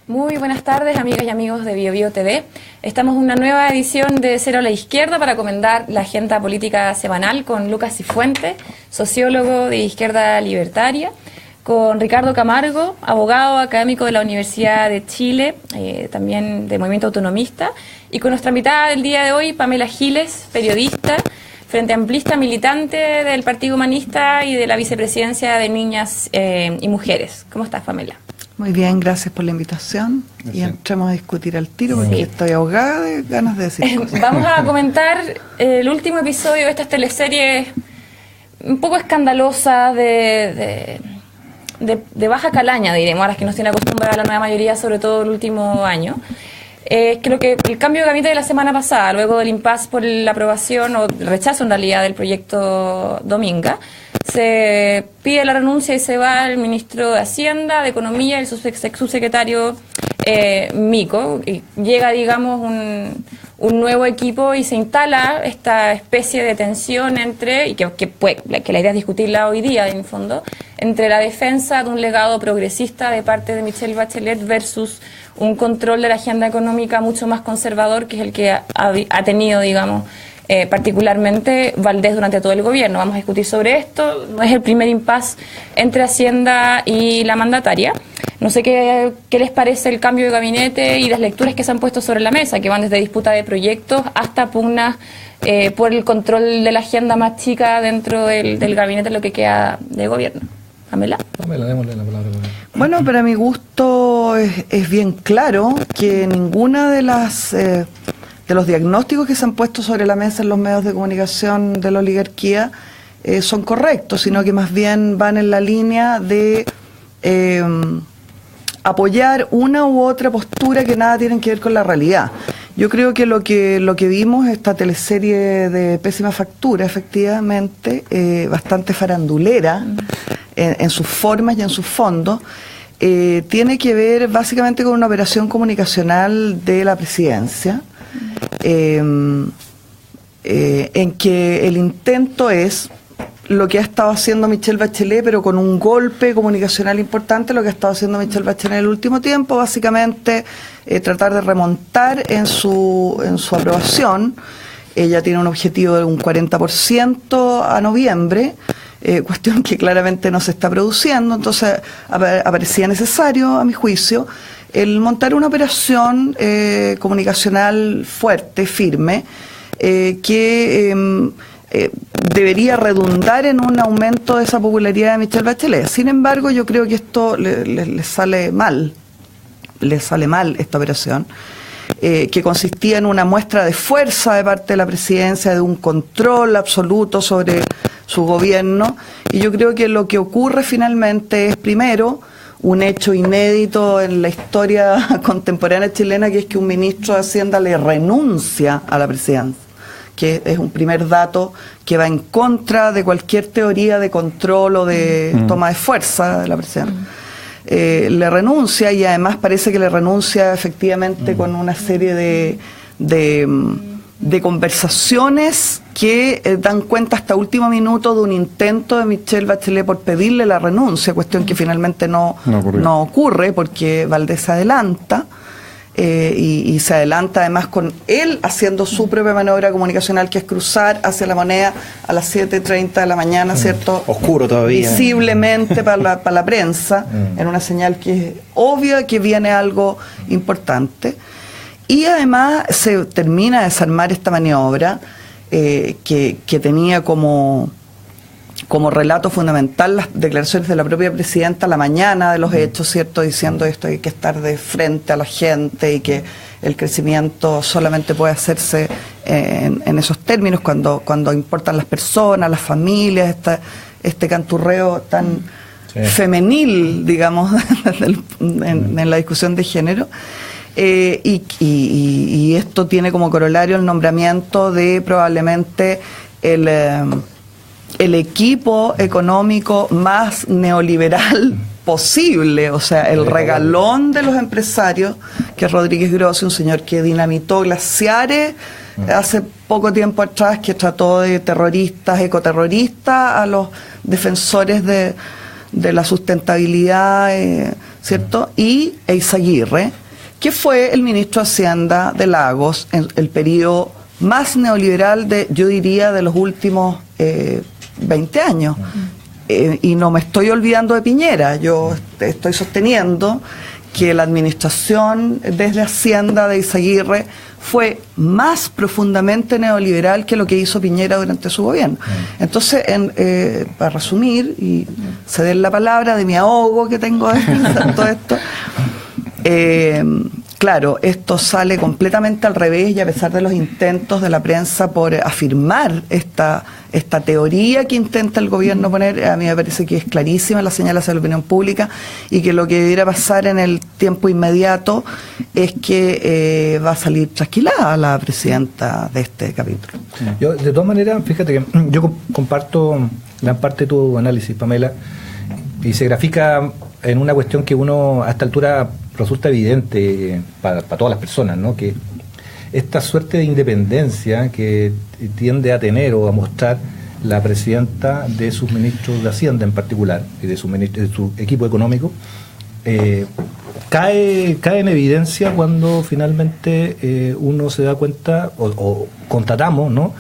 Muy buenas tardes, amigas y amigos de BioBio TV. Estamos en una nueva edición de Cero a la Izquierda para comentar la agenda política semanal con Lucas Cifuentes, sociólogo de Izquierda Libertaria, con Ricardo Camargo, abogado académico de la Universidad de Chile, también de Movimiento Autonomista, y con nuestra invitada del día de hoy, Pamela Giles, periodista, frente amplista, militante del Partido Humanista y de la Vicepresidencia de Niñas y Mujeres. ¿Cómo estás, Pamela? Muy bien, gracias por la invitación. Gracias. Y entremos a discutir al tiro porque estoy ahogada de ganas de decir cosas. Vamos a comentar el último episodio de estas teleseries un poco escandalosas de baja calaña, diremos, ahora que nos tiene acostumbrada la nueva mayoría, sobre todo el último año. Creo que el cambio de gabinete de la semana pasada, luego del impasse por la aprobación o el rechazo en realidad del proyecto Dominga, se pide la renuncia y se va el ministro de Hacienda, de Economía y el subsecretario Mico. Y llega, digamos, un nuevo equipo y se instala esta especie de tensión entre, y que la idea es discutirla hoy día, en el fondo, entre la defensa de un legado progresista de parte de Michelle Bachelet versus un control de la agenda económica mucho más conservador, que es el que ha tenido, digamos, particularmente Valdés durante todo el gobierno. Vamos a discutir sobre esto. No es el primer impasse entre Hacienda y la mandataria. No sé qué les parece el cambio de gabinete y las lecturas que se han puesto sobre la mesa, que van desde disputa de proyectos hasta pugnas por el control de la agenda más chica dentro del gabinete, lo que queda de gobierno. Pamela. Pamela, démosle la palabra. Bueno, para mi gusto es bien claro que ninguna de los diagnósticos que se han puesto sobre la mesa en los medios de comunicación de la oligarquía son correctos, sino que más bien van en la línea de apoyar una u otra postura que nada tienen que ver con la realidad. Yo creo que lo que vimos, esta teleserie de pésima factura, efectivamente, bastante farandulera en sus formas y en sus fondos, tiene que ver básicamente con una operación comunicacional de la presidencia, en que el intento es lo que ha estado haciendo Michelle Bachelet, pero con un golpe comunicacional importante, lo que ha estado haciendo Michelle Bachelet en el último tiempo, básicamente tratar de remontar en su aprobación. Ella tiene un objetivo de un 40% a noviembre, cuestión que claramente no se está produciendo, entonces aparecía necesario, a mi juicio, el montar una operación comunicacional fuerte, firme, que debería redundar en un aumento de esa popularidad de Michelle Bachelet. Sin embargo, yo creo que esto le sale mal esta operación, que consistía en una muestra de fuerza de parte de la presidencia, de un control absoluto sobre su gobierno, y yo creo que lo que ocurre finalmente es, primero, un hecho inédito en la historia contemporánea chilena, que es que un ministro de Hacienda le renuncia a la presidencia, que es un primer dato que va en contra de cualquier teoría de control o de toma de fuerza de la presidencia. Le renuncia, y además parece que le renuncia efectivamente con una serie de conversaciones que dan cuenta hasta último minuto de un intento de Michelle Bachelet por pedirle la renuncia, cuestión que finalmente no ocurre porque Valdés se adelanta. Y se adelanta además con él haciendo su propia maniobra comunicacional, que es cruzar hacia la Moneda a las 7:30 de la mañana, ¿cierto? Oscuro todavía. Visiblemente para la prensa, en una señal que es obvia que viene algo importante. Y además se termina de desarmar esta maniobra que tenía como relato fundamental las declaraciones de la propia presidenta la mañana de los hechos, ¿cierto? Diciendo esto, hay que estar de frente a la gente y que el crecimiento solamente puede hacerse en esos términos cuando importan las personas, las familias, este canturreo tan femenil, digamos, en la discusión de género. Y esto tiene como corolario el nombramiento de probablemente el equipo económico más neoliberal posible, o sea, el regalón de los empresarios, que es Rodríguez Grossi, un señor que dinamitó glaciares hace poco tiempo atrás, que trató de terroristas, ecoterroristas a los defensores de la sustentabilidad, ¿cierto? Y Eizaguirre, que fue el ministro de Hacienda de Lagos en el periodo más neoliberal yo diría, de los últimos 20 años. Y no me estoy olvidando de Piñera, yo estoy sosteniendo que la administración desde Hacienda de Eizaguirre fue más profundamente neoliberal que lo que hizo Piñera durante su gobierno. Entonces, para resumir y ceder la palabra de mi ahogo que tengo de todo esto, claro, esto sale completamente al revés, y a pesar de los intentos de la prensa por afirmar esta teoría que intenta el gobierno poner, a mí me parece que es clarísima la señal hacia la opinión pública, y que lo que debiera pasar en el tiempo inmediato es que va a salir trasquilada la presidenta de este capítulo. Yo, de todas maneras, fíjate que yo comparto gran parte de tu análisis, Pamela, y se grafica en una cuestión que uno a esta altura resulta evidente para todas las personas, ¿no? Que esta suerte de independencia que tiende a tener o a mostrar la presidenta de sus ministros de Hacienda en particular y de su equipo económico cae en evidencia cuando finalmente uno se da cuenta o constatamos, ¿no?,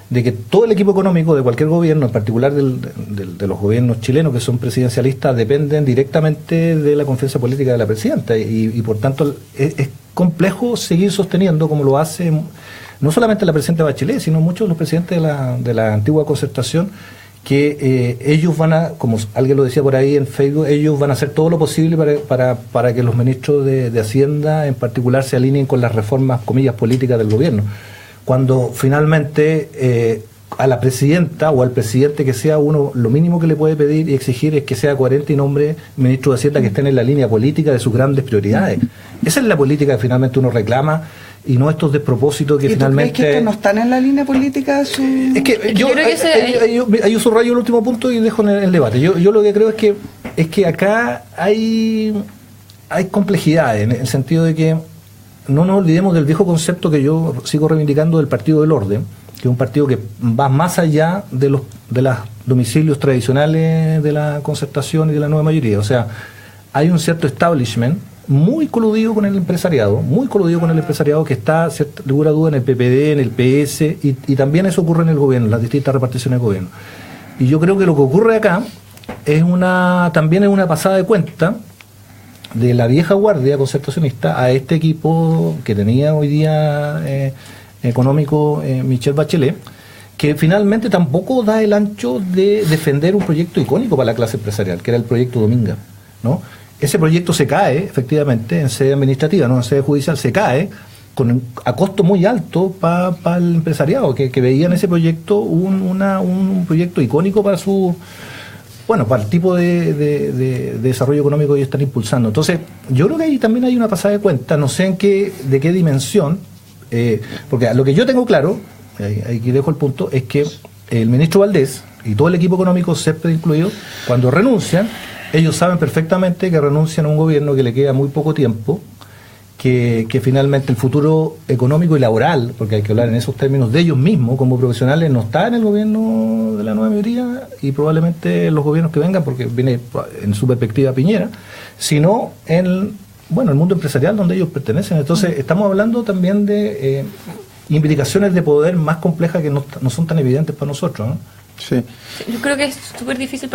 de que todo el equipo económico de cualquier gobierno, en particular de los gobiernos chilenos que son presidencialistas, dependen directamente de la confianza política de la presidenta, y por tanto es complejo seguir sosteniendo, como lo hace no solamente la presidenta Bachelet, sino muchos de los presidentes de la antigua Concertación, que ellos van a, como alguien lo decía por ahí en Facebook, ellos van a hacer todo lo posible para que los ministros de Hacienda en particular se alineen con las reformas, comillas, políticas del gobierno. Cuando finalmente a la presidenta o al presidente que sea uno, lo mínimo que le puede pedir y exigir es que sea coherente y nombre ministro de Hacienda que estén en la línea política de sus grandes prioridades. Esa es la política que finalmente uno reclama, y no estos despropósitos que finalmente... ¿Y tú crees que estos no están en la línea política de su...? Es que yo subrayo el último punto y dejo en el debate. Yo lo que creo es que acá hay complejidades, en el sentido de que no nos olvidemos del viejo concepto que yo sigo reivindicando del Partido del Orden, que es un partido que va más allá de los domicilios tradicionales de la Concertación y de la nueva mayoría. O sea, hay un cierto establishment muy coludido con el empresariado, que está, sin lugar a duda, en el PPD, en el PS, y también eso ocurre en el gobierno, en las distintas reparticiones del gobierno. Y yo creo que lo que ocurre acá también es una pasada de cuenta de la vieja guardia concertacionista a este equipo que tenía hoy día económico Michelle Bachelet, que finalmente tampoco da el ancho de defender un proyecto icónico para la clase empresarial, que era el proyecto Dominga, ¿no? Ese proyecto se cae, efectivamente, en sede administrativa, no en sede judicial, se cae a costo muy alto para el empresariado, que veía en ese proyecto un proyecto icónico para para el tipo de desarrollo económico que ellos están impulsando. Entonces, yo creo que ahí también hay una pasada de cuenta, no sé de qué dimensión, porque lo que yo tengo claro, aquí dejo el punto, es que el ministro Valdés y todo el equipo económico, Césped incluido, cuando renuncian, ellos saben perfectamente que renuncian a un gobierno que le queda muy poco tiempo, que finalmente el futuro económico y laboral, porque hay que hablar en esos términos de ellos mismos como profesionales, no está en el gobierno de la nueva mayoría y probablemente en los gobiernos que vengan, porque viene en su perspectiva Piñera, sino en el mundo empresarial donde ellos pertenecen. Entonces estamos hablando también de implicaciones de poder más complejas que no son tan evidentes para nosotros, ¿no? Sí. Yo creo que es súper difícil,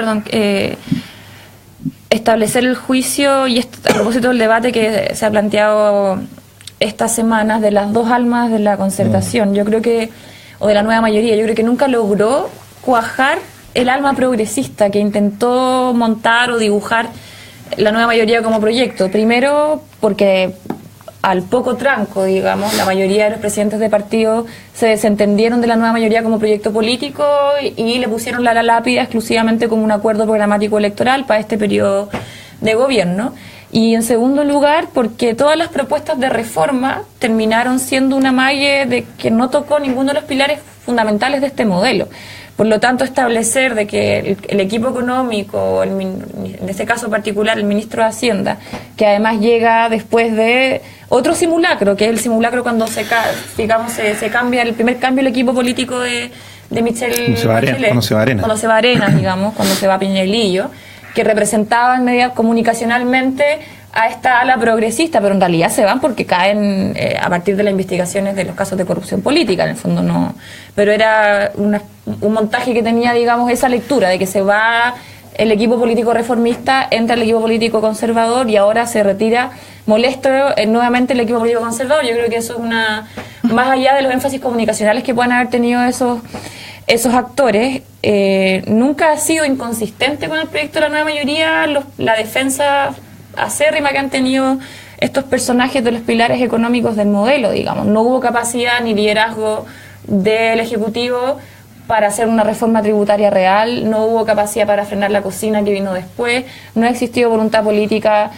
establecer el juicio, y a propósito del debate que se ha planteado estas semanas de las dos almas de la Concertación, yo creo que, o de la nueva mayoría, yo creo que nunca logró cuajar el alma progresista que intentó montar o dibujar la nueva mayoría como proyecto. Primero porque al poco tranco, digamos, la mayoría de los presidentes de partido se desentendieron de la nueva mayoría como proyecto político y le pusieron la lápida exclusivamente como un acuerdo programático electoral para este periodo de gobierno. Y en segundo lugar, porque todas las propuestas de reforma terminaron siendo una malla de que no tocó ninguno de los pilares fundamentales de este modelo. Por lo tanto, establecer de que el equipo económico, en este caso particular el ministro de Hacienda, que además llega después de otro simulacro, que es el simulacro cuando se cambia, el primer cambio del equipo político de Michelle Bachelet, cuando se va a Arenas. Cuando se va a Arenas, digamos, cuando se va a Piñera y Lillo, que representaban comunicacionalmente a esta ala progresista, pero en realidad se van porque caen a partir de las investigaciones de los casos de corrupción política, en el fondo no. Pero era un montaje que tenía, digamos, esa lectura de que se va el equipo político reformista, entra el equipo político conservador y ahora se retira molesto nuevamente el equipo político conservador. Yo creo que eso es más allá de los énfasis comunicacionales que puedan haber tenido esos actores, nunca ha sido inconsistente con el proyecto de la nueva mayoría la defensa acérrima que han tenido estos personajes de los pilares económicos del modelo, digamos. No hubo capacidad ni liderazgo del Ejecutivo para hacer una reforma tributaria real, no hubo capacidad para frenar la cocina que vino después, no ha existido voluntad política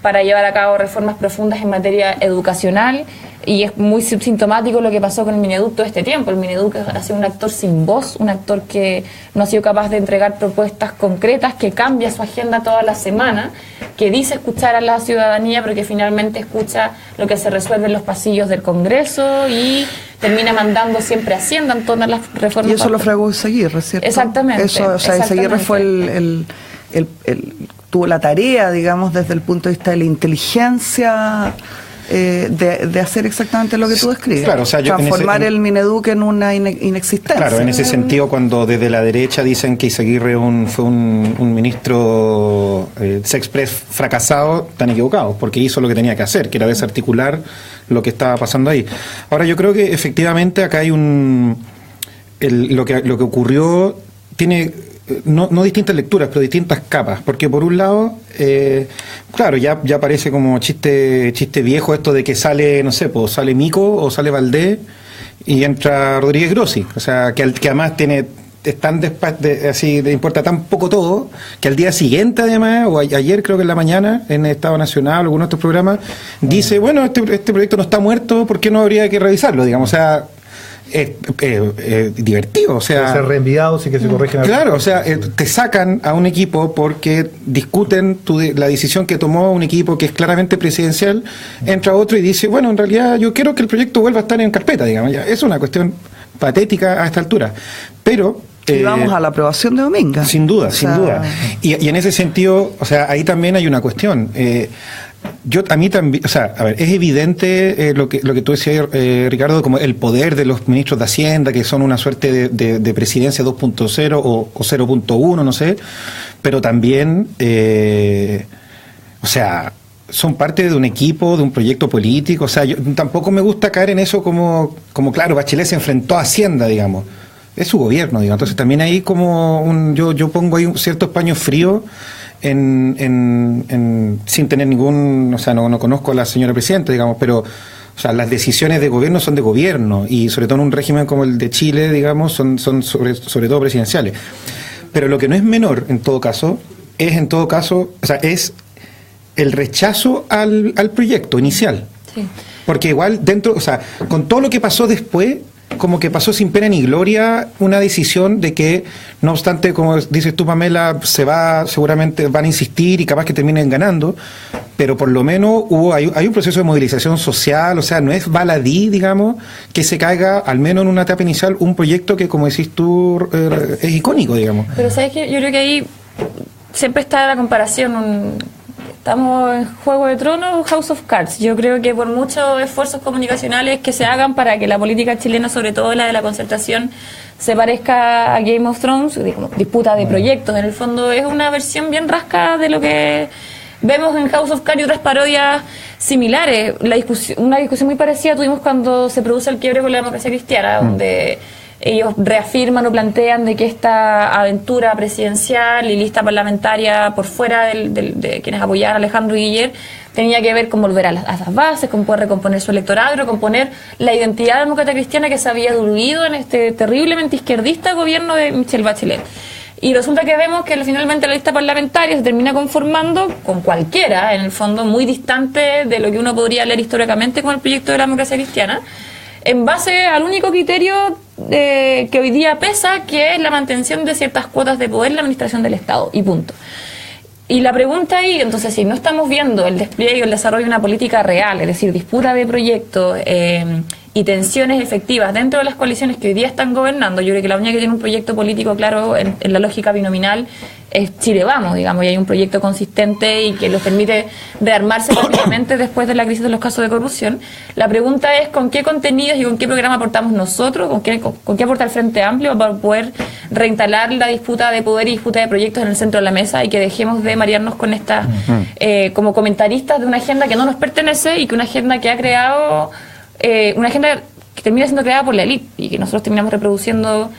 para llevar a cabo reformas profundas en materia educacional, y es muy sintomático lo que pasó con el Mineduc todo este tiempo. El Mineduc ha sido un actor sin voz, un actor que no ha sido capaz de entregar propuestas concretas, que cambia su agenda toda la semana, que dice escuchar a la ciudadanía, pero que finalmente escucha lo que se resuelve en los pasillos del Congreso y termina mandando siempre Hacienda en todas las reformas. Y eso lo fregó Izaguirre, ¿cierto? Exactamente. Eso, o sea, Izaguirre fue tuvo la tarea, digamos, desde el punto de vista de la inteligencia, de hacer exactamente lo que tú describes. Claro, o sea, transformar el Mineduc en una inexistencia. Claro, en ese sentido, cuando desde la derecha dicen que Izaguirre fue un ministro Sexpress fracasado, están equivocados, porque hizo lo que tenía que hacer, que era desarticular lo que estaba pasando ahí. Ahora, yo creo que efectivamente acá hay lo que ocurrió tiene no distintas lecturas, pero distintas capas, porque por un lado, claro, ya parece como chiste viejo esto de que sale, no sé, pues sale Mico o sale Valdés y entra Rodríguez Grossi, o sea, que además le importa tan poco todo, que al día siguiente además, o ayer creo que en la mañana, en Estado Nacional o algunos otros programas, dice, bueno, este proyecto no está muerto, ¿por qué no habría que revisarlo? Digamos, o sea, divertido, o sea, ser reenviados y que se corrigen. Claro, o sea, te sacan a un equipo porque discuten la decisión que tomó un equipo que es claramente presidencial, entra otro y dice, bueno, en realidad yo quiero que el proyecto vuelva a estar en carpeta, digamos, ya. Es una cuestión patética a esta altura, pero y vamos a la aprobación de Dominga. Sin duda, sin duda. Y en ese sentido, o sea, ahí también hay una cuestión. A mí también, o sea, a ver, es evidente lo que tú decías, Ricardo, como el poder de los ministros de Hacienda, que son una suerte de presidencia 2.0 o 0.1, no sé, pero también, o sea, son parte de un equipo, de un proyecto político, o sea, yo tampoco me gusta caer en eso como claro, Bachelet se enfrentó a Hacienda, digamos, es su gobierno, digamos, entonces también ahí como yo pongo ahí ciertos paños fríos sin tener ningún, o sea, no conozco a la señora presidenta, digamos, pero, o sea, las decisiones de gobierno son de gobierno, y sobre todo en un régimen como el de Chile, digamos, son sobre todo presidenciales. Pero lo que no es menor, en todo caso, o sea, es el rechazo al proyecto inicial. Sí. Porque igual o sea, con todo lo que pasó después, como que pasó sin pena ni gloria una decisión de que, no obstante, como dices tú, Pamela, seguramente van a insistir y capaz que terminen ganando, pero por lo menos hay un proceso de movilización social, o sea, no es baladí, digamos, que se caiga, al menos en una etapa inicial, un proyecto que, como decís tú, es icónico, digamos. Pero ¿sabes qué? Yo creo que ahí siempre está la comparación, estamos en Juego de Tronos o House of Cards. Yo creo que por muchos esfuerzos comunicacionales que se hagan para que la política chilena, sobre todo la de la concertación, se parezca a Game of Thrones, como disputa de proyectos, en el fondo es una versión bien rasca de lo que vemos en House of Cards y otras parodias similares. Una discusión muy parecida tuvimos cuando se produce el quiebre con la democracia cristiana, donde ellos reafirman o plantean de que esta aventura presidencial y lista parlamentaria por fuera de quienes apoyaban a Alejandro Guiller tenía que ver con volver a las bases, con poder recomponer su electorado y recomponer la identidad demócrata cristiana que se había diluido en este terriblemente izquierdista gobierno de Michelle Bachelet. Y resulta que vemos que finalmente la lista parlamentaria se termina conformando con cualquiera, en el fondo muy distante de lo que uno podría leer históricamente con el proyecto de la democracia cristiana, en base al único criterio que hoy día pesa, que es la mantención de ciertas cuotas de poder en la administración del Estado, y punto. Y la pregunta ahí, entonces, si no estamos viendo el despliegue y el desarrollo de una política real, es decir, disputa de proyectos, y tensiones efectivas dentro de las coaliciones que hoy día están gobernando. Yo creo que la única que tiene un proyecto político claro en la lógica binominal es Chile Vamos, digamos, y hay un proyecto consistente y que los permite rearmarse rápidamente después de la crisis de los casos de corrupción. La pregunta es con qué contenidos y con qué programa aportamos nosotros, con qué aporta el Frente Amplio para poder reinstalar la disputa de poder y disputa de proyectos en el centro de la mesa y que dejemos de marearnos con esta como comentaristas de una agenda que no nos pertenece y que una agenda que ha creado una agenda que termina siendo creada por la élite y que nosotros terminamos reproduciendo,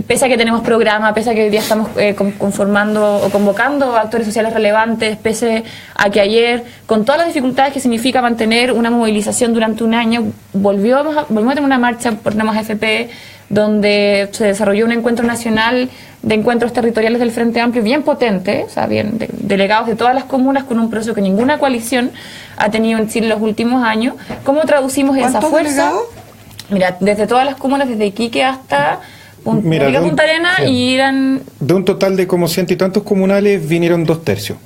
pese a que tenemos programa, pese a que hoy día estamos conformando o convocando a actores sociales relevantes, pese a que ayer, con todas las dificultades que significa mantener una movilización durante un año, volvimos a tener una marcha por Tenemos AFP, donde se desarrolló un encuentro nacional de encuentros territoriales del Frente Amplio bien potente, o sea, bien delegados de todas las comunas con un proceso que ninguna coalición ha tenido en Chile en los últimos años. ¿Cómo traducimos esa fuerza? Delegados? Mira, desde todas las comunas, desde Iquique hasta Punta Arena, sí. Y eran... De un total de como 100 y tantos comunales vinieron 2/3.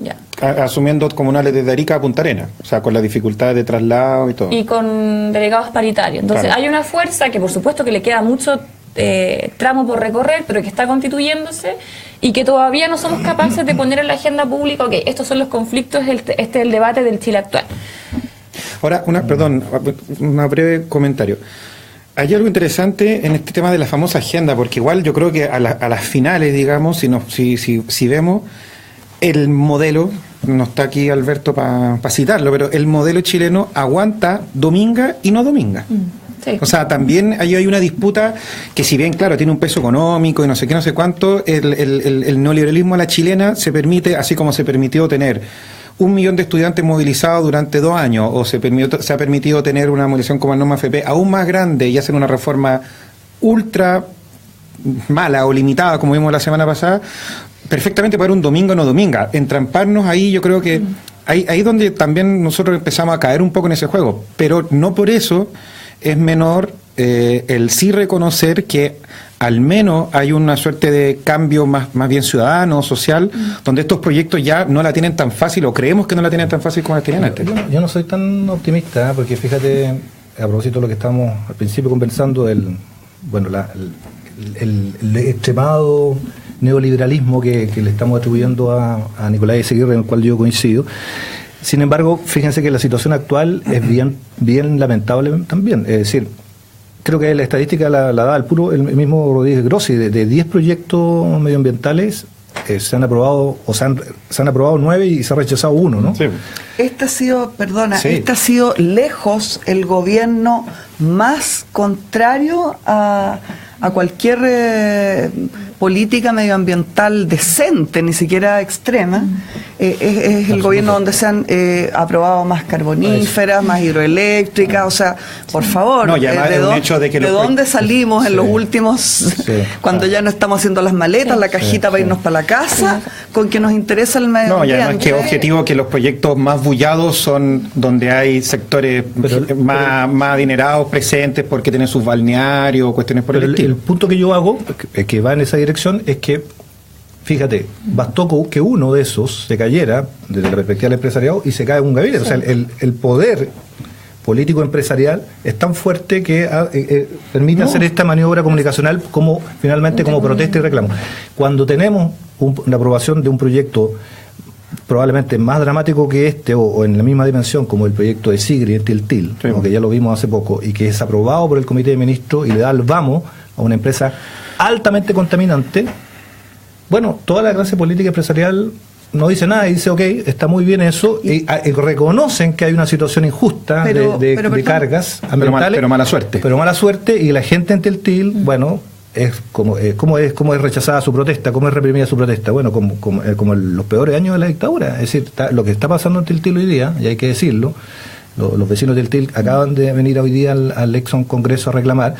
Ya. Asumiendo comunales desde Arica a Punta Arena, o sea, con las dificultades de traslado y todo. Y con delegados paritarios. Entonces, claro, hay una fuerza que por supuesto que le queda mucho tramo por recorrer, pero que está constituyéndose y que todavía no somos capaces de poner en la agenda pública, ok, estos son los conflictos, este es el debate del Chile actual. Ahora, un breve comentario. Hay algo interesante en este tema de la famosa agenda, porque igual yo creo que a las finales, digamos, si vemos el modelo, no está aquí Alberto para citarlo, pero el modelo chileno aguanta dominga y no dominga. Sí. O sea, también ahí hay una disputa que, si bien, claro, tiene un peso económico y no sé qué, no sé cuánto, el neoliberalismo a la chilena se permite, así como se permitió tener 1 millón de estudiantes movilizados durante 2 años, o se ha permitido tener una movilización como el NOM AFP aún más grande y hacer una reforma ultra mala o limitada, como vimos la semana pasada, perfectamente para un domingo o no dominga. Entramparnos ahí, yo creo que ahí donde también nosotros empezamos a caer un poco en ese juego, pero no por eso es menor el sí reconocer que al menos hay una suerte de cambio más bien ciudadano, social, donde estos proyectos ya no la tienen tan fácil, o creemos que no la tienen tan fácil como la tenían antes. Yo no soy tan optimista, porque fíjate, a propósito de lo que estábamos al principio conversando, el extremado neoliberalismo que le estamos atribuyendo a Nicolás Ezeguirre, en el cual yo coincido. Sin embargo, fíjense que la situación actual es bien lamentable también. Es decir, creo que la estadística la da el mismo Rodríguez Grossi. De 10 proyectos medioambientales se han aprobado, o se han aprobado 9 y se ha rechazado 1, ¿no? Sí. Este ha sido lejos el gobierno más contrario a cualquier política medioambiental decente, ni siquiera extrema. Es el gobierno donde se han aprobado más carboníferas, más hidroeléctricas, o sea, por favor, no, ¿de dónde salimos en los últimos, cuando ya no estamos haciendo las maletas, la cajita para irnos para la casa, con que nos interesa el medio ambiente? No, y además que objetivo que los proyectos más bullados son donde hay sectores más adinerados presentes porque tienen sus balnearios, cuestiones por el estilo. El punto que yo hago, que va en esa dirección, es que, fíjate, bastó que uno de esos se cayera desde la perspectiva del empresariado y se cae un gabinete. Sí. O sea, el poder político empresarial es tan fuerte que permite hacer esta maniobra comunicacional como protesta y reclamo. Cuando tenemos la aprobación de un proyecto probablemente más dramático que este, o en la misma dimensión, como el proyecto de Sigri en Tiltil, sí, que ya lo vimos hace poco, y que es aprobado por el Comité de Ministros y le da el vamos a una empresa altamente contaminante, bueno, toda la clase política empresarial no dice nada y dice, ok, está muy bien eso, y reconocen que hay una situación injusta de cargas ambientales, pero mala suerte. Pero mala suerte, y la gente en Tiltil, bueno, ¿cómo es rechazada su protesta? ¿Cómo es reprimida su protesta? Bueno, como en los peores años de la dictadura. Es decir, lo que está pasando en Tiltil hoy día, y hay que decirlo, los vecinos de Tiltil acaban de venir hoy día al Exxon Congreso a reclamar,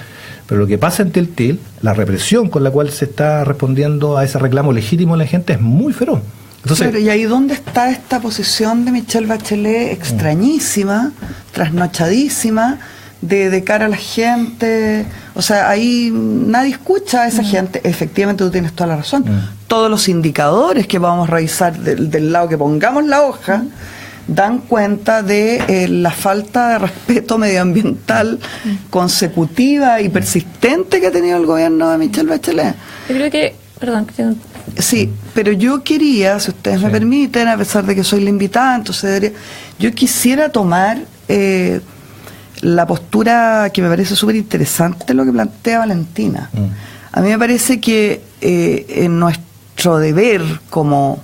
pero lo que pasa en Tiltil, la represión con la cual se está respondiendo a ese reclamo legítimo de la gente es muy feroz. Entonces, claro, y ahí dónde está esta posición de Michelle Bachelet extrañísima, trasnochadísima, de cara a la gente. O sea, ahí nadie escucha a esa gente. Efectivamente, tú tienes toda la razón. Todos los indicadores que vamos a revisar del lado que pongamos la hoja dan cuenta de la falta de respeto medioambiental consecutiva y persistente que ha tenido el gobierno de Michelle Bachelet. Yo creo que, perdón, sí, pero yo quería, si ustedes me permiten, a pesar de que soy la invitada, entonces yo quisiera tomar la postura que me parece súper interesante lo que plantea Valentina. A mí me parece que en nuestro deber como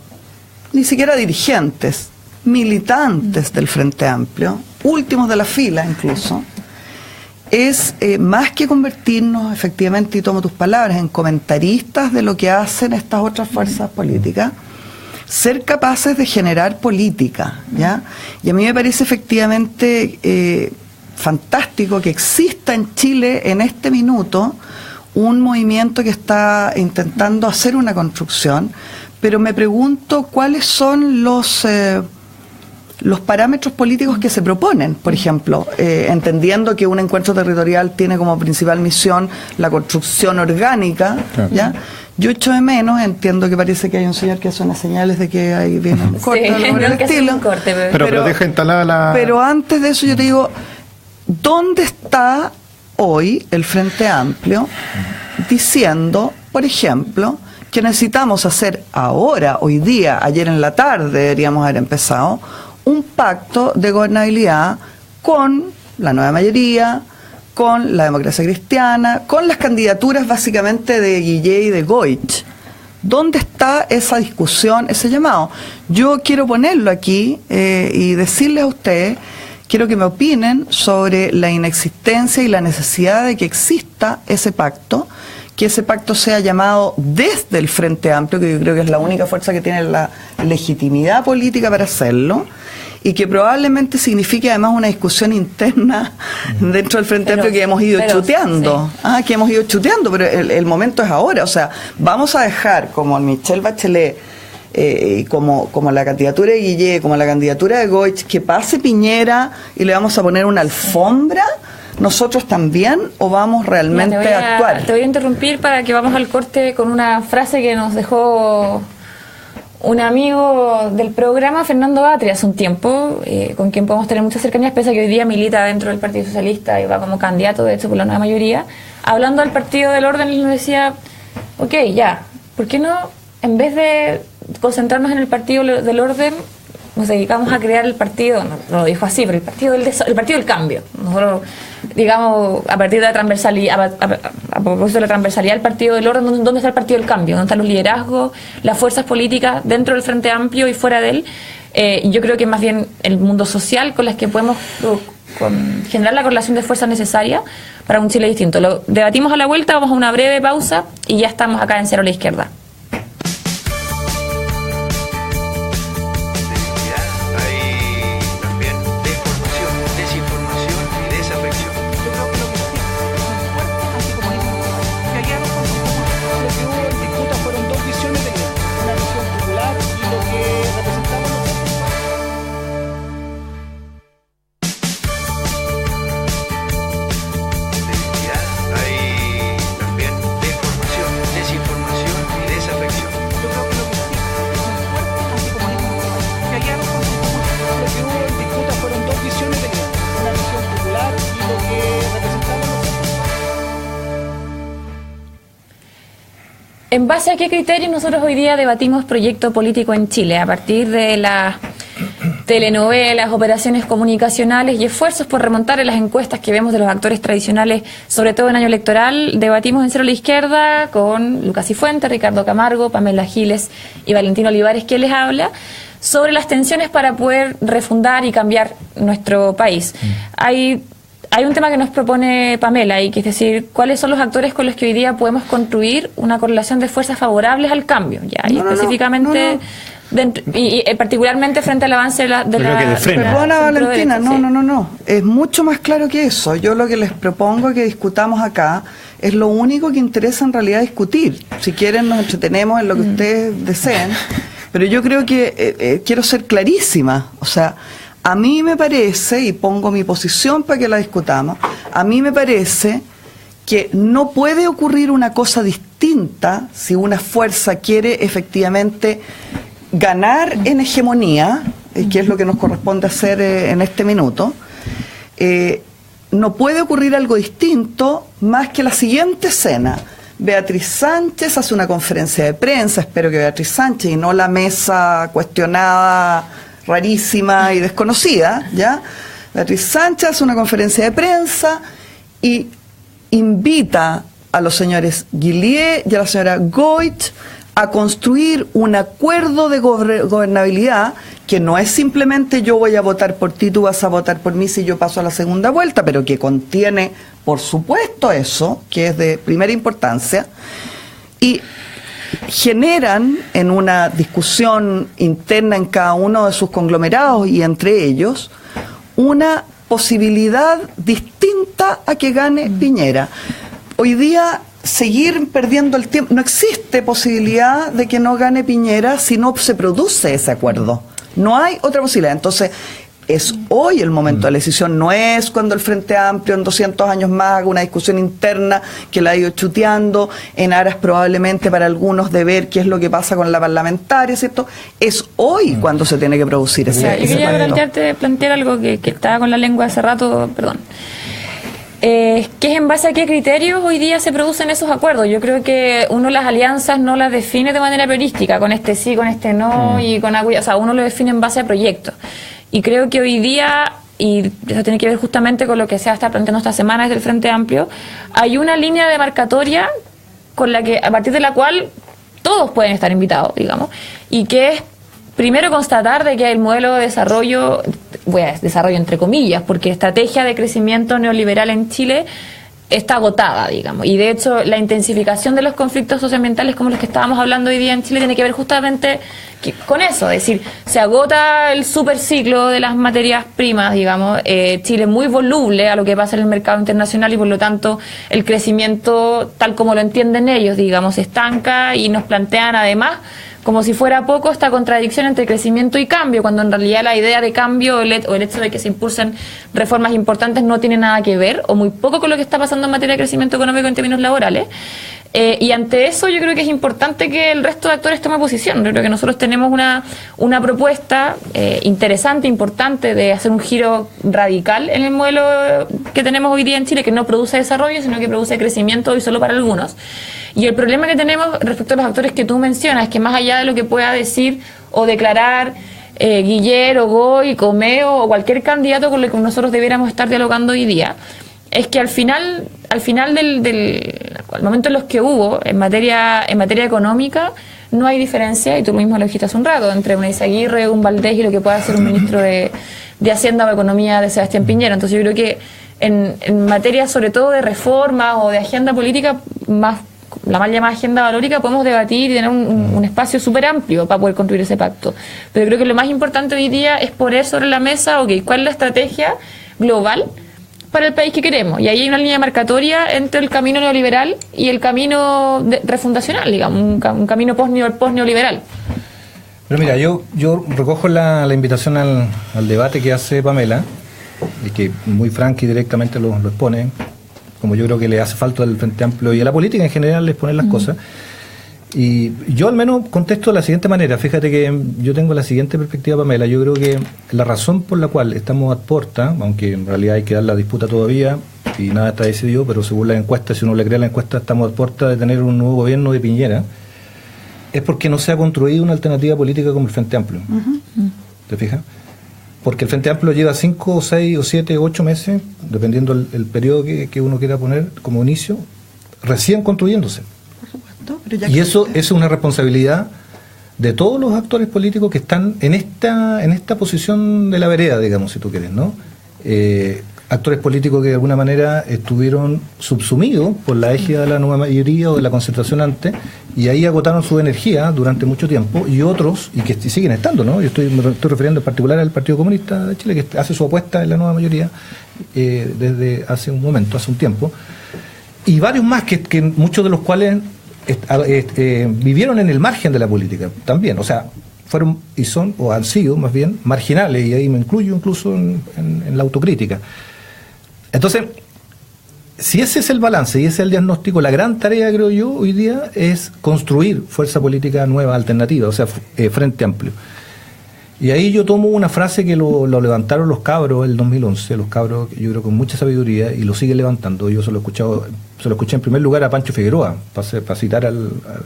ni siquiera dirigentes, militantes del Frente Amplio, últimos de la fila incluso, es más que convertirnos efectivamente, y tomo tus palabras, en comentaristas de lo que hacen estas otras fuerzas políticas, ser capaces de generar política, ¿ya? Y a mí me parece efectivamente fantástico que exista en Chile en este minuto un movimiento que está intentando hacer una construcción, pero me pregunto cuáles son los parámetros políticos que se proponen, por ejemplo, entendiendo que un encuentro territorial tiene como principal misión la construcción orgánica, claro. ¿Ya? Yo echo de menos, entiendo que parece que hay un señor que hace unas señales de que ahí viene un corte, sí, no, estilo. Un corte, pero deja instalada la... Pero antes de eso yo te digo, ¿dónde está hoy el Frente Amplio diciendo, por ejemplo, que necesitamos hacer ahora, hoy día, ayer en la tarde deberíamos haber empezado, un pacto de gobernabilidad con la nueva mayoría, con la democracia cristiana, con las candidaturas básicamente de Guillé y de Goich? ¿Dónde está esa discusión, ese llamado? Yo quiero ponerlo aquí y decirles a ustedes, quiero que me opinen sobre la inexistencia y la necesidad de que exista ese pacto, que ese pacto sea llamado desde el Frente Amplio, que yo creo que es la única fuerza que tiene la legitimidad política para hacerlo, y que probablemente signifique además una discusión interna dentro del Frente Amplio que hemos ido chuteando. Sí. Que hemos ido chuteando, pero el momento es ahora. O sea, vamos a dejar como Michelle Bachelet, como la candidatura de Guillé, como la candidatura de Goich, que pase Piñera y le vamos a poner una alfombra, nosotros también, o vamos realmente a actuar. Te voy a interrumpir para que vamos al corte con una frase que nos dejó un amigo del programa, Fernando Atria, hace un tiempo, con quien podemos tener muchas cercanías, pese a que hoy día milita dentro del Partido Socialista y va como candidato, de hecho, por la nueva mayoría. Hablando del Partido del Orden, él nos decía, ok, ya, ¿por qué no, en vez de concentrarnos en el Partido del Orden, nos dedicamos a crear el partido, no lo dijo así, pero el partido del cambio? Nosotros, digamos, a partir de la transversalidad, a propósito de la transversalidad del Partido del Orden, ¿dónde está el Partido del Cambio? ¿Dónde están los liderazgos, las fuerzas políticas dentro del Frente Amplio y fuera de él? Y yo creo que más bien el mundo social con las que podemos generar la correlación de fuerzas necesaria para un Chile distinto. Lo debatimos a la vuelta, vamos a una breve pausa y ya estamos acá en Cero a la Izquierda. ¿En base a qué criterios nosotros hoy día debatimos proyecto político en Chile? A partir de las telenovelas, operaciones comunicacionales y esfuerzos por remontar en las encuestas que vemos de los actores tradicionales, sobre todo en año electoral, debatimos en Cero a la Izquierda con Lucas Cifuentes, Ricardo Camargo, Pamela Giles y Valentín Olivares, que les habla, sobre las tensiones para poder refundar y cambiar nuestro país. Hay un tema que nos propone Pamela, y que es decir, ¿cuáles son los actores con los que hoy día podemos construir una correlación de fuerzas favorables al cambio? Ya, y específicamente, y particularmente frente al avance de la... Perdona, Valentina, no. Es mucho más claro que eso. Yo lo que les propongo que discutamos acá es lo único que interesa en realidad discutir. Si quieren nos entretenemos en lo que ustedes deseen, pero yo creo que quiero ser clarísima. O sea, a mí me parece, y pongo mi posición para que la discutamos, a mí me parece que no puede ocurrir una cosa distinta si una fuerza quiere efectivamente ganar en hegemonía, que es lo que nos corresponde hacer en este minuto, no puede ocurrir algo distinto más que la siguiente escena. Beatriz Sánchez hace una conferencia de prensa, espero que Beatriz Sánchez y no la mesa cuestionada, rarísima y desconocida, ¿ya? Beatriz Sánchez hace una conferencia de prensa y invita a los señores Guillier y a la señora Goich a construir un acuerdo de gobernabilidad que no es simplemente yo voy a votar por ti, tú vas a votar por mí si yo paso a la segunda vuelta, pero que contiene, por supuesto, eso, que es de primera importancia, y generan en una discusión interna en cada uno de sus conglomerados y entre ellos una posibilidad distinta a que gane Piñera. Hoy día seguir perdiendo el tiempo, no existe posibilidad de que no gane Piñera si no se produce ese acuerdo. No hay otra posibilidad. Entonces, es hoy el momento de la decisión, no es cuando el Frente Amplio en 200 años más haga una discusión interna que la ha ido chuteando en aras probablemente para algunos de ver qué es lo que pasa con la parlamentaria, ¿cierto? Es hoy cuando se tiene que producir ese yo quería plantear algo que estaba con la lengua hace rato, perdón. ¿Qué es en base a qué criterios hoy día se producen esos acuerdos? Yo creo que uno las alianzas no las define de manera priorística, con este sí, con este no, y con o sea, uno lo define en base a proyectos. Y creo que hoy día, y eso tiene que ver justamente con lo que se va a estar planteando esta semana desde el Frente Amplio, hay una línea demarcatoria con la que, a partir de la cual todos pueden estar invitados, digamos, y que es primero constatar de que el modelo de desarrollo, desarrollo entre comillas, porque estrategia de crecimiento neoliberal en Chile está agotada, digamos, y de hecho la intensificación de los conflictos socioambientales como los que estábamos hablando hoy día en Chile tiene que ver justamente con eso, es decir, se agota el superciclo de las materias primas, digamos, Chile es muy voluble a lo que pasa en el mercado internacional y por lo tanto el crecimiento tal como lo entienden ellos, digamos, se estanca y nos plantean además como si fuera poco esta contradicción entre crecimiento y cambio, cuando en realidad la idea de cambio o el hecho de que se impulsen reformas importantes no tiene nada que ver, o muy poco con lo que está pasando en materia de crecimiento económico en términos laborales. Y ante eso yo creo que es importante que el resto de actores tome posición. Yo creo que nosotros tenemos una propuesta interesante, importante, de hacer un giro radical en el modelo que tenemos hoy día en Chile, que no produce desarrollo, sino que produce crecimiento y solo para algunos. Y el problema que tenemos respecto a los actores que tú mencionas es que más allá de lo que pueda decir o declarar Guillier o Goy, Comeo o cualquier candidato con el que nosotros debiéramos estar dialogando hoy día, es que al final del momento en los que hubo en materia económica no hay diferencia, y tú mismo lo dijiste hace un rato, entre una Izaguirre, un Valdés y lo que pueda hacer un ministro de Hacienda o Economía de Sebastián Piñera. Entonces yo creo que en materia sobre todo de reforma o de agenda política, la mal llamada agenda valórica, podemos debatir y tener un espacio súper amplio para poder construir ese pacto. Pero creo que lo más importante hoy día es poner sobre la mesa, cuál es la estrategia global para el país que queremos. Y ahí hay una línea marcatoria entre el camino neoliberal y el camino refundacional, digamos, un camino post-neoliberal. Pero mira, yo recojo la invitación al debate que hace Pamela, y que muy franca y directamente lo expone, como yo creo que le hace falta al Frente Amplio y a la política en general exponer las cosas. Y yo al menos contesto de la siguiente manera. Fíjate que yo tengo la siguiente perspectiva, Pamela. Yo creo que la razón por la cual estamos a puerta, aunque en realidad hay que dar la disputa todavía y nada está decidido, pero según las encuestas, si uno le cree a la encuesta, estamos a puerta de tener un nuevo gobierno de Piñera, es porque no se ha construido una alternativa política como el Frente Amplio. ¿Te fijas? Porque el Frente Amplio lleva 5 o 6 o 7 o 8 meses, dependiendo el periodo que uno quiera poner como inicio, recién construyéndose. Y eso es una responsabilidad de todos los actores políticos que están en esta posición de la vereda, digamos, si tú quieres, ¿no? Actores políticos que de alguna manera estuvieron subsumidos por la égida de la nueva mayoría o de la concentración antes, y ahí agotaron su energía durante mucho tiempo, y otros, y que siguen estando, ¿no? Yo me estoy refiriendo en particular al Partido Comunista de Chile, que hace su apuesta en la nueva mayoría desde hace un tiempo, y varios más que muchos de los cuales vivieron en el margen de la política también, o sea, fueron y son, o han sido más bien, marginales, y ahí me incluyo incluso en la autocrítica. Entonces, si ese es el balance y ese es el diagnóstico, la gran tarea, creo yo, hoy día es construir fuerza política nueva, alternativa, o sea, Frente Amplio. Y ahí yo tomo una frase que lo levantaron los cabros el 2011, los cabros, yo creo con mucha sabiduría, y lo siguen levantando. Yo se lo escuché en primer lugar a Pancho Figueroa, para citar a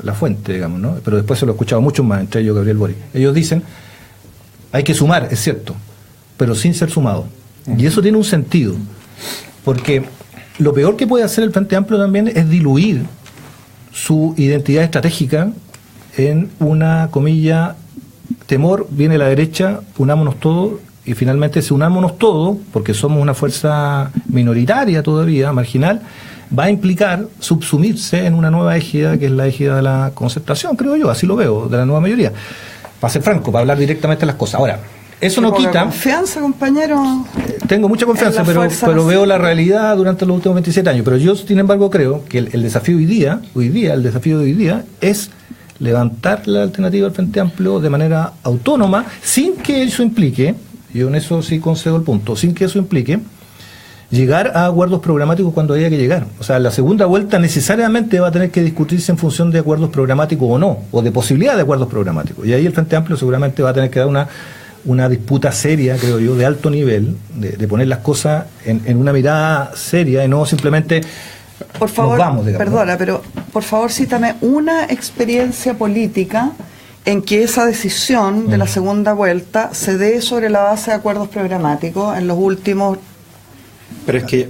la fuente, digamos, ¿no? Pero después se lo he escuchado a muchos más, entre ellos Gabriel Boric. Ellos dicen, hay que sumar, es cierto, pero sin ser sumado. Y eso tiene un sentido, porque lo peor que puede hacer el Frente Amplio también es diluir su identidad estratégica en una, comilla, temor, viene la derecha, unámonos todos, y finalmente si unámonos todos, porque somos una fuerza minoritaria todavía, marginal, va a implicar subsumirse en una nueva égida, que es la égida de la concertación, creo yo, así lo veo, de la nueva mayoría. Para ser franco, para hablar directamente de las cosas. Ahora, eso no quita... confianza, compañero. Tengo mucha confianza, pero veo la realidad durante los últimos 27 años. Pero yo, sin embargo, creo que el desafío el desafío de hoy día es levantar la alternativa al Frente Amplio de manera autónoma, sin que eso implique, yo en eso sí concedo el punto, sin que eso implique llegar a acuerdos programáticos cuando haya que llegar. O sea, la segunda vuelta necesariamente va a tener que discutirse en función de acuerdos programáticos o no, o de posibilidad de acuerdos programáticos. Y ahí el Frente Amplio seguramente va a tener que dar una disputa seria, creo yo, de alto nivel, de poner las cosas en una mirada seria y no simplemente... Por favor, vamos, perdona, pero por favor cítame una experiencia política en que esa decisión de la segunda vuelta se dé sobre la base de acuerdos programáticos en los últimos... Pero es que...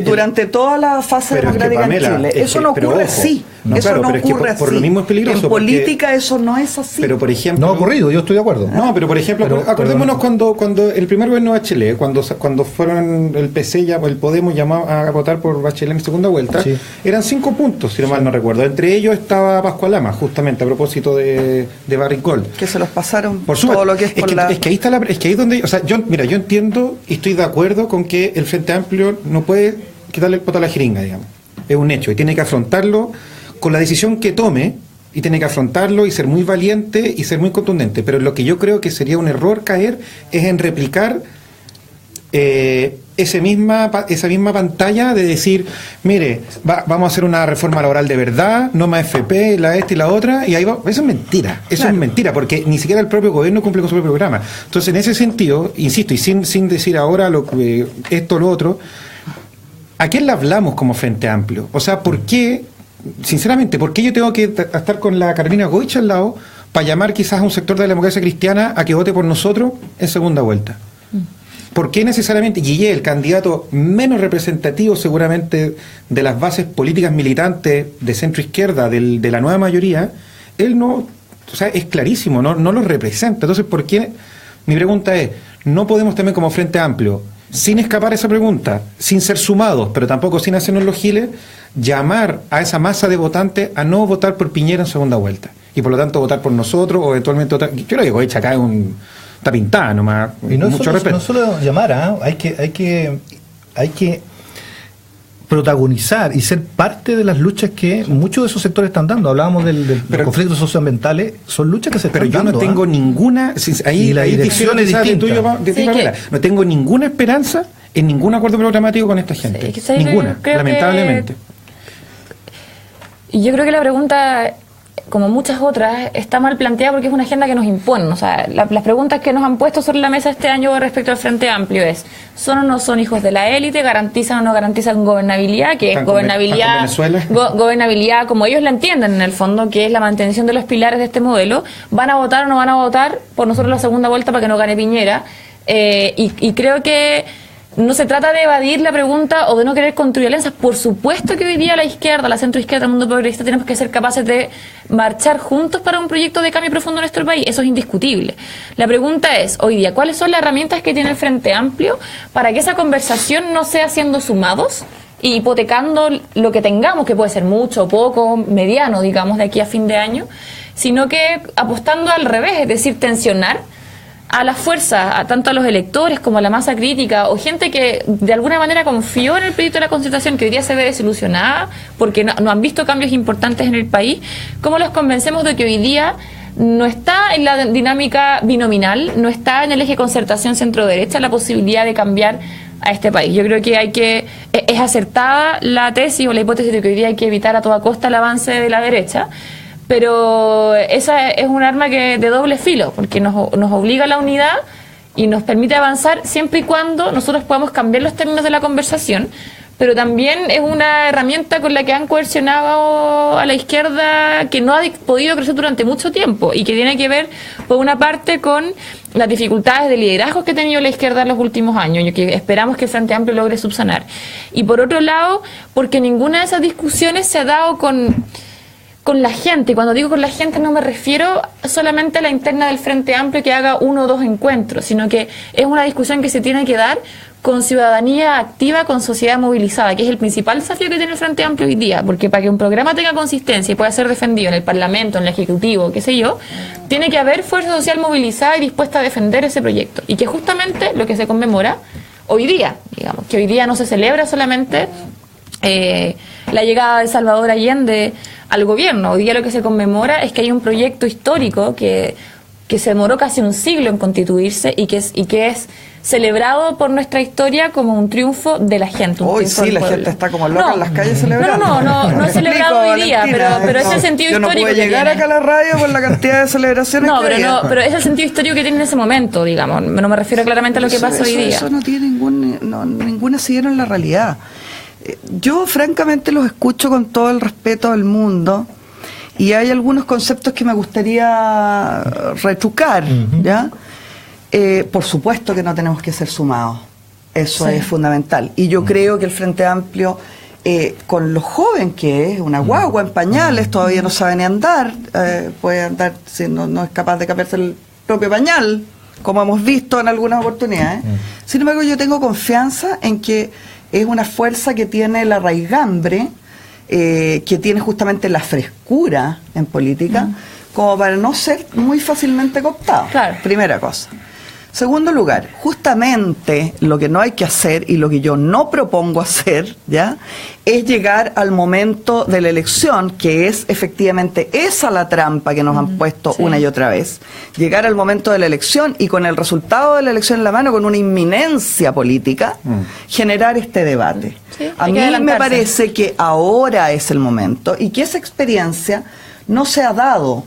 durante toda la fase democrática en Chile. Eso no ocurre así. Eso no ocurre así. Por lo mismo es peligroso. En política eso no es así. Pero por ejemplo... No ha ocurrido, yo estoy de acuerdo. No, pero por ejemplo, acordémonos cuando el primer gobierno de Bachelet, cuando fueron el PC, el Podemos llamó a votar por Bachelet en segunda vuelta, sí. Eran 5 puntos, si no mal no recuerdo. Entre ellos estaba Pascual Lama, justamente a propósito de Barrick Gold. Que se los pasaron por todo lo que es por la... Es que ahí está es que ahí es donde... O sea, yo entiendo y estoy de acuerdo con que el Frente Amplio no puede quitarle el poto a la jeringa, digamos. Es un hecho y tiene que afrontarlo con la decisión que tome, y tiene que afrontarlo y ser muy valiente y ser muy contundente. Pero lo que yo creo que sería un error caer es en replicar esa misma pantalla de decir, mire, vamos a hacer una reforma laboral de verdad, no más FP, la esta y la otra, y ahí va. Eso es mentira, eso es mentira, porque ni siquiera el propio gobierno cumple con su propio programa. Entonces, en ese sentido, insisto, y sin decir ahora esto o lo otro, ¿a quién le hablamos como Frente Amplio? O sea, ¿por qué, sinceramente, por qué yo tengo que estar con la Carolina Goich al lado para llamar quizás a un sector de la democracia cristiana a que vote por nosotros en segunda vuelta? ¿Por qué necesariamente Guillé, el candidato menos representativo seguramente de las bases políticas militantes de centro izquierda de la nueva mayoría, él no, o sea, es clarísimo, no lo representa? Entonces, ¿por qué? Mi pregunta es, ¿no podemos también como Frente Amplio, sin escapar a esa pregunta, sin ser sumados, pero tampoco sin hacernos los giles, llamar a esa masa de votantes a no votar por Piñera en segunda vuelta? Y por lo tanto votar por nosotros o eventualmente votar... Yo creo que Goich acá está pintada nomás. Y no mucho respeto. No solo llamar, hay que protagonizar y ser parte de las luchas que muchos de esos sectores están dando. Hablábamos de los conflictos socioambientales, son luchas que se están dando. Pero yo no tengo ninguna... y la dirección es distinta. No tengo ninguna esperanza en ningún acuerdo programático con esta gente. Sí, ninguna, lamentablemente. Y yo creo que la pregunta, como muchas otras, está mal planteada porque es una agenda que nos impone. O sea, las preguntas que nos han puesto sobre la mesa este año respecto al Frente Amplio es: ¿son o no son hijos de la élite? ¿Garantizan o no garantizan gobernabilidad? Que es gobernabilidad como ellos la entienden en el fondo, que es la mantención de los pilares de este modelo. ¿Van a votar o no van a votar por nosotros la segunda vuelta para que no gane Piñera? Y creo que no se trata de evadir la pregunta o de no querer construir alianzas. Por supuesto que hoy día la izquierda, la centroizquierda, el mundo progresista, tenemos que ser capaces de marchar juntos para un proyecto de cambio profundo en nuestro país. Eso es indiscutible. La pregunta es, hoy día, ¿cuáles son las herramientas que tiene el Frente Amplio para que esa conversación no sea siendo sumados y hipotecando lo que tengamos, que puede ser mucho, poco, mediano, digamos, de aquí a fin de año, sino que apostando al revés, es decir, tensionar a las fuerzas, tanto a los electores como a la masa crítica, o gente que de alguna manera confió en el proyecto de la Concertación, que hoy día se ve desilusionada porque no han visto cambios importantes en el país. ¿Cómo los convencemos de que hoy día no está en la dinámica binominal, no está en el eje concertación centro-derecha la posibilidad de cambiar a este país? Yo creo que es acertada la tesis o la hipótesis de que hoy día hay que evitar a toda costa el avance de la derecha, pero esa es un arma de doble filo, porque nos obliga a la unidad y nos permite avanzar siempre y cuando nosotros podamos cambiar los términos de la conversación, pero también es una herramienta con la que han coercionado a la izquierda, que no ha podido crecer durante mucho tiempo y que tiene que ver, por una parte, con las dificultades de liderazgo que ha tenido la izquierda en los últimos años y que esperamos que el Frente Amplio logre subsanar. Y por otro lado, porque ninguna de esas discusiones se ha dado con la gente. Y cuando digo con la gente no me refiero solamente a la interna del Frente Amplio que haga 1 o 2 encuentros, sino que es una discusión que se tiene que dar con ciudadanía activa, con sociedad movilizada, que es el principal desafío que tiene el Frente Amplio hoy día, porque para que un programa tenga consistencia y pueda ser defendido en el Parlamento, en el Ejecutivo, qué sé yo, tiene que haber fuerza social movilizada y dispuesta a defender ese proyecto, y que justamente lo que se conmemora hoy día, digamos, que hoy día no se celebra solamente la llegada de Salvador Allende al gobierno. Hoy día lo que se conmemora es que hay un proyecto histórico que se demoró casi un siglo en constituirse y que es celebrado por nuestra historia como un triunfo de la gente. Hoy sí, la gente está como loca en las calles celebrando. No es celebrado hoy día, pero es el sentido histórico. Yo no puedo llegar acá a la radio por la cantidad de celebraciones que hay. Pero es el sentido histórico que tiene en ese momento, digamos. No me refiero claramente a lo que pasa hoy día. Eso no tiene ningún asidero en la realidad. Yo francamente los escucho con todo el respeto del mundo y hay algunos conceptos que me gustaría retrucar, ¿ya? Por supuesto que no tenemos que ser sumados, eso es fundamental, y yo creo que el Frente Amplio, con lo joven que es, una guagua en pañales, todavía no sabe ni andar, puede andar si no es capaz de cambiarse el propio pañal, como hemos visto en algunas oportunidades. Sin embargo, yo tengo confianza en que es una fuerza que tiene la raigambre, que tiene justamente la frescura en política, como para no ser muy fácilmente cooptado. Claro. Primera cosa. Segundo lugar, justamente lo que no hay que hacer y lo que yo no propongo hacer, ¿ya?, es llegar al momento de la elección, que es efectivamente esa la trampa que nos han puesto una y otra vez. Llegar al momento de la elección y con el resultado de la elección en la mano, con una inminencia política, generar este debate. Sí, a mí me parece que ahora es el momento y que esa experiencia no se ha dado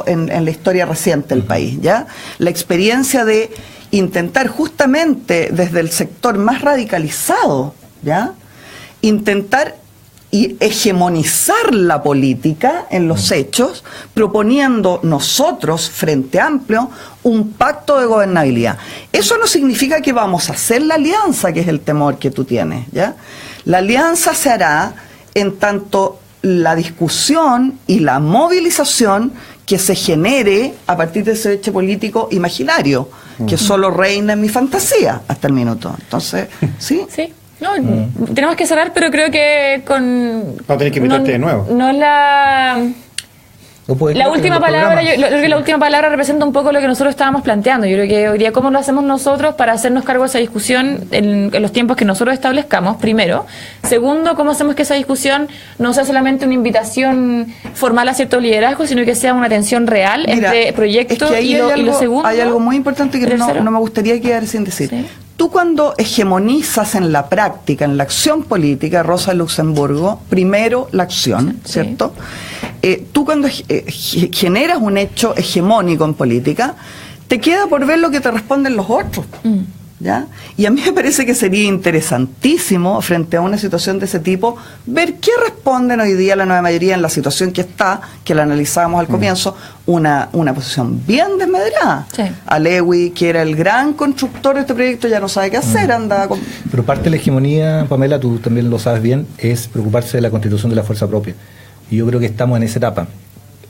en la historia reciente del país, ¿ya? La experiencia de intentar justamente desde el sector más radicalizado, ¿ya?, intentar y hegemonizar la política en los hechos, proponiendo nosotros, Frente Amplio, un pacto de gobernabilidad. Eso no significa que vamos a hacer la alianza, que es el temor que tú tienes, ¿ya? La alianza se hará en tanto la discusión y la movilización que se genere a partir de ese hecho político imaginario, que solo reina en mi fantasía hasta el minuto. Entonces, ¿sí? Sí. No, tenemos que cerrar, pero creo que con... Vamos a tener que invitarte de nuevo. No la última palabra, yo creo que la última palabra representa un poco lo que nosotros estábamos planteando. Yo creo que hoy día, ¿cómo lo hacemos nosotros para hacernos cargo de esa discusión en los tiempos que nosotros establezcamos? Primero. Segundo, ¿cómo hacemos que esa discusión no sea solamente una invitación formal a cierto liderazgo, sino que sea una tensión real entre proyectos y lo segundo? Hay algo muy importante que no me gustaría quedar sin decir. ¿Sí? Tú cuando hegemonizas en la práctica, en la acción política, Rosa Luxemburgo, primero la acción, ¿cierto? Tú cuando generas un hecho hegemónico en política, te queda por ver lo que te responden los otros, ¿ya? Y a mí me parece que sería interesantísimo, frente a una situación de ese tipo, ver qué responden hoy día la nueva mayoría en la situación que está, que la analizábamos al comienzo, una posición bien desmedrada. Sí. Alewi, que era el gran constructor de este proyecto, ya no sabe qué hacer, anda con... Pero parte de la hegemonía, Pamela, tú también lo sabes bien, es preocuparse de la constitución de la fuerza propia. Y yo creo que estamos en esa etapa.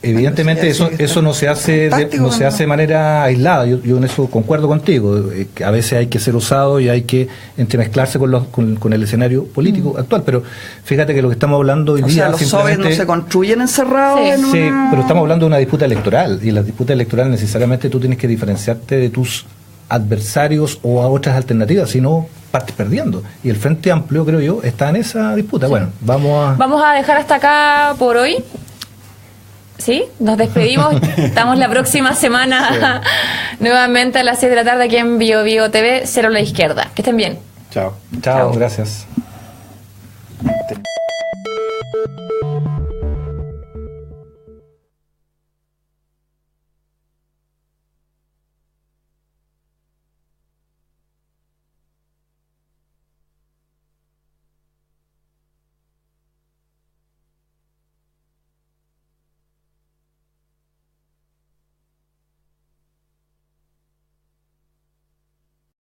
Evidentemente eso no se hace de manera aislada. Yo en eso concuerdo contigo. Que a veces hay que ser usado y hay que entremezclarse con el escenario político actual. Pero fíjate que lo que estamos hablando hoy día... los soviets no se construyen encerrados en Sí, pero estamos hablando de una disputa electoral. Y en la disputa electoral necesariamente tú tienes que diferenciarte de tus adversarios o a otras alternativas, si no partes perdiendo. Y el Frente Amplio, creo yo, está en esa disputa. Bueno, vamos a dejar hasta acá por hoy. ¿Sí? Nos despedimos. Estamos la próxima semana nuevamente a las 6 de la tarde aquí en Bio Bio TV, Cero a la Izquierda. Que estén bien. Chao. Chao, gracias.